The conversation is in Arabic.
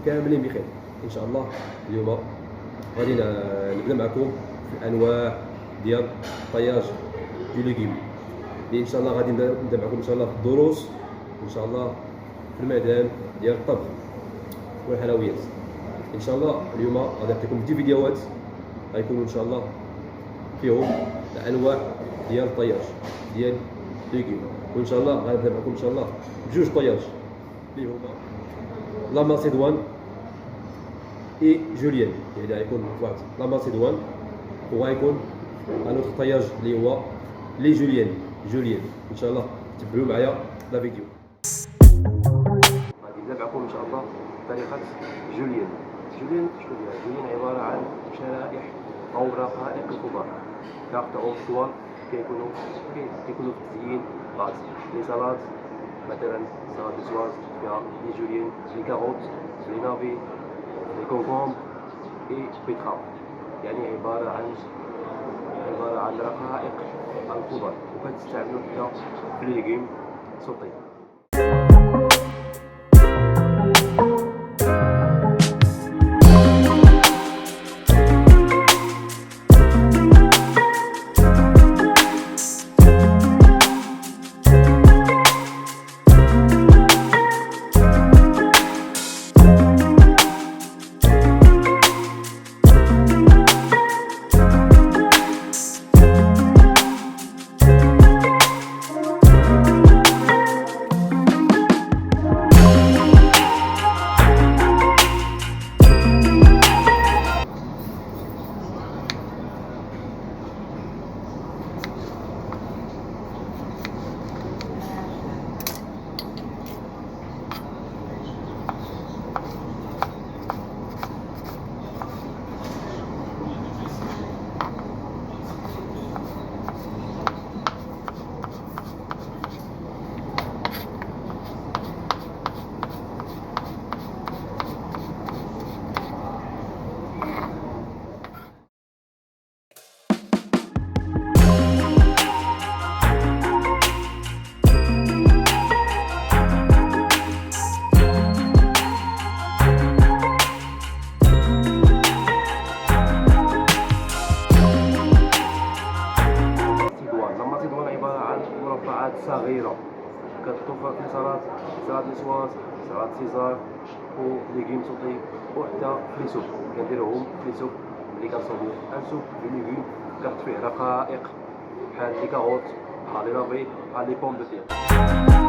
كاملين بخير ان شاء الله. اليوم غادي نبدا معكم في الانواع ديال طياج دي ليغيم اللي ان شاء الله غادي نبدا معكم ان شاء الله في الدروس ان شاء الله في الميدان ديال الطبخ والحلويات ان شاء الله. اليوم غادي نعطيكم دي فيديوهات غيكونوا ان شاء الله فيهم الانواع ديال الطياج ديال ليغيم، وان شاء الله غنبدا معكم ان شاء الله بجوج طياج اللي هما لا ماسيدوان اي جوليان، يعني غيكون واحد لا ماسيدوان وغيكون ان اوتر طياج اللي هو لي جوليان ان شاء الله. تبعوا معايا لا فيديو. غادي نبدا معكم ان شاء الله طريقه جوليان. جوليان شنو هي؟ جوليان عباره عن شرائح او رقائق الخضار كيقطعوا طوال كيكونوا في التزيين بعض لي سلطات، مثلا سلطه ديسواز فيها لي جوليان، لي كاروت، لي نافي، لي كونكومبر اي بيتراف، يعني عباره عن رقائق الخضار وكتستعملوا حتى في ليغيم سوطي. مربعات صغيرة كتطوف في سلطة نيسواز، سلطة سيزار وليغيم سوطي وحتى في سوب. كنديروهم في سوب اللي كنصوبو ان سوب دو ليغيم كنحط فيه رقائق بحال لي كاروت، بحال لي نافي، بحال لي بوم دو تير.